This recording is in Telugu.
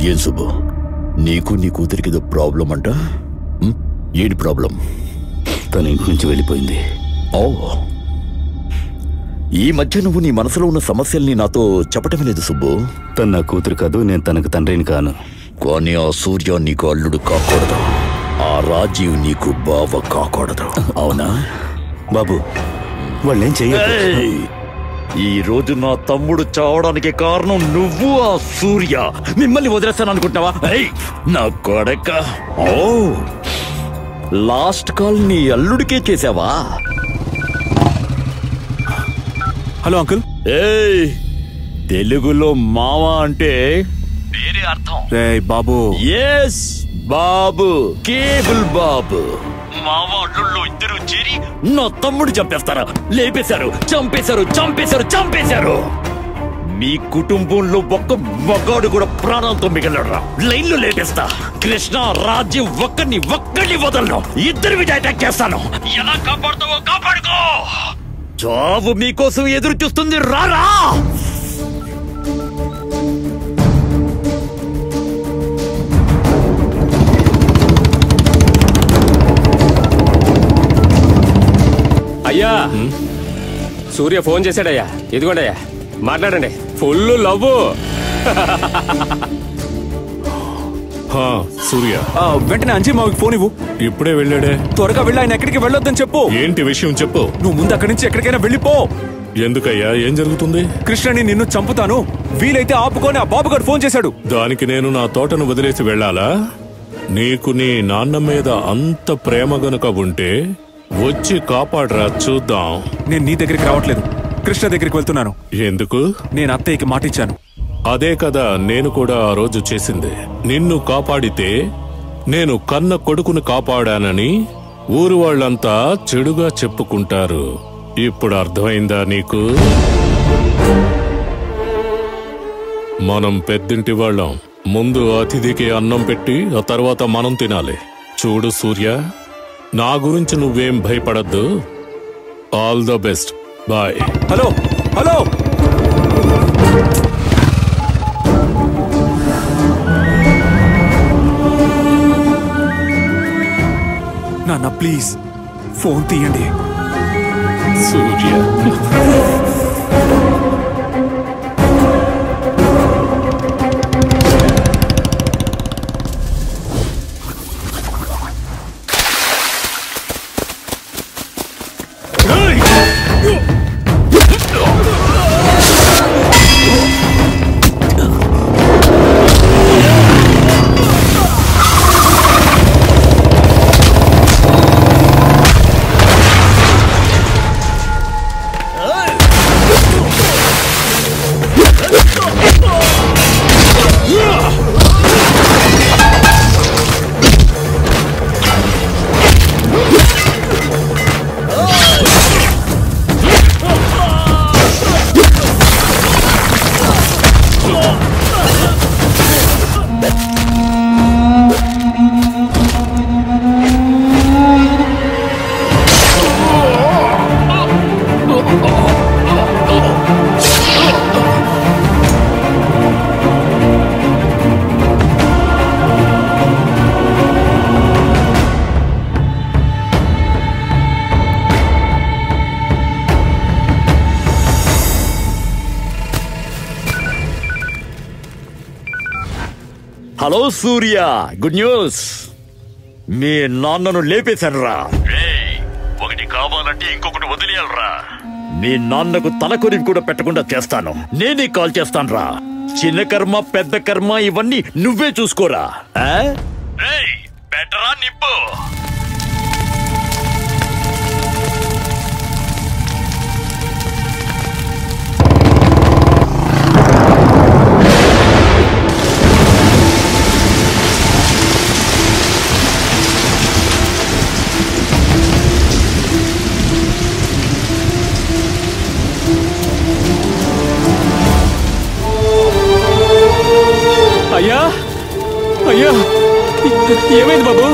ఏం సుబ్బు, నీకు నీ కూతురికి ఏదో ప్రాబ్లం అంట? ఏంటి ప్రాబ్లం? తన ఇంటి నుంచి వెళ్ళిపోయింది. ఓ, ఈ మధ్య నువ్వు నీ మనసులో ఉన్న సమస్యల్ని నాతో చెప్పటం లేదు సుబ్బు. తను నా కూతురు కాదు, నేను తనకు తండ్రిని కాను. కానీ ఆ సూర్య నీకు అల్లుడు కాకూడదు, ఆ రాజీవ్ నీకు బావ కాకూడదు, అవునా? బాబు, వాళ్ళేం చెయ్యరు. ఈ రోజు నా తమ్ముడు చావడానికి కారణం నువ్వు, ఆ సూర్య. మిమ్మల్ని వదిలేస్తాను అనుకుంటున్నావా? నా కొడక. ఓ, లాస్ట్ కాల్ నీ అల్లుడికే చేసావా? Hello uncle. తెలుగులో మావా అంటే వేరే అర్థం. బాబు. ఎస్ బాబు, కేబుల్ బాబు. మావా అల్లుళ్ళు ఇద్దరు చేరి నా తమ్ముడు చంపేస్తారా? లేపేశారు, చంపేశారు, చంపేశారు, చంపేశారు. మీ కుటుంబంలో ఒక్క మగాడు కూడా ప్రాణాలతో మిగలరా. లైన్లో లేపేస్తా. కృష్ణ, రాజ్యం ఒక్కడిని వదలను. ఇద్దరు మీద అటాక్ చేస్తాను. ఎలా కాపాడుతావో కాపాడుకో. చావు మీకోసం ఎదురు చూస్తుంది, రారా. అయ్యా, సూర్య ఫోన్ చేశాడయ్యా. ఇదిగోండయ్యా, మాట్లాడండి. Full love. సూర్య, వెంటనే అంజీ మావికి ఫోన్ ఇవ్వు. ఇప్పుడే వెళ్ళాడే. త్వరగా వెళ్ళి ఆయన ఎక్కడికి వెళ్ళొద్దని చెప్పు. ఏంటి విషయం చెప్పు. నువ్వు ముందు అక్కడి నుంచి ఎక్కడికైనా వెళ్ళిపో. ఎందుకయ్యా, ఏం జరుగుతుంది? కృష్ణని నిన్ను చంపుతాను, వీలైతే ఆపుకొని ఆ బాబుగారు ఫోన్ చేశాడు. దానికి నేను నా తోటను వదిలేసి వెళ్ళాలా? నీకు నీ నాన్న మీద అంత ప్రేమ గనుక ఉంటే వచ్చి కాపాడరా, చూద్దాం. నేను నీ దగ్గరికి రావట్లేదు, కృష్ణ దగ్గరికి వెళ్తున్నాను. ఎందుకు? నేను అత్తయ్యకి మాటిచ్చాను. అదే కదా నేను కూడా ఆ రోజు చేసింది. నిన్ను కాపాడితే నేను కన్న కొడుకును కాపాడానని ఊరు వాళ్ళంతా చెడుగా చెప్పుకుంటారు. ఇప్పుడు అర్థమైందా నీకు? మనం పెద్దింటి వాళ్ళం. ముందు అతిథికి అన్నం పెట్టి ఆ తర్వాత మనం తినాలి. చూడు సూర్య, నా గురించి నువ్వేం భయపడద్దు. All the best, bye. Hello hello, నాన్న ప్లీజ్ ఫోన్ తీయండి. Surya, hello Surya, good news. మీ నాన్నను లేపేశాను రా. ఒకటి కావాలంటే ఇంకొకటి వదిలేయాలరా. మీ నాన్నకు తల కొరివి కూడా పెట్టకుండా చేస్తాను. నేనే కాల్ చేస్తాను రా. చిన్న కర్మ పెద్ద కర్మ ఇవన్నీ నువ్వే చూసుకోరా. బెటరా నిప్పు. అయ్యా, అయ్యా, ఏమైంది బాబు?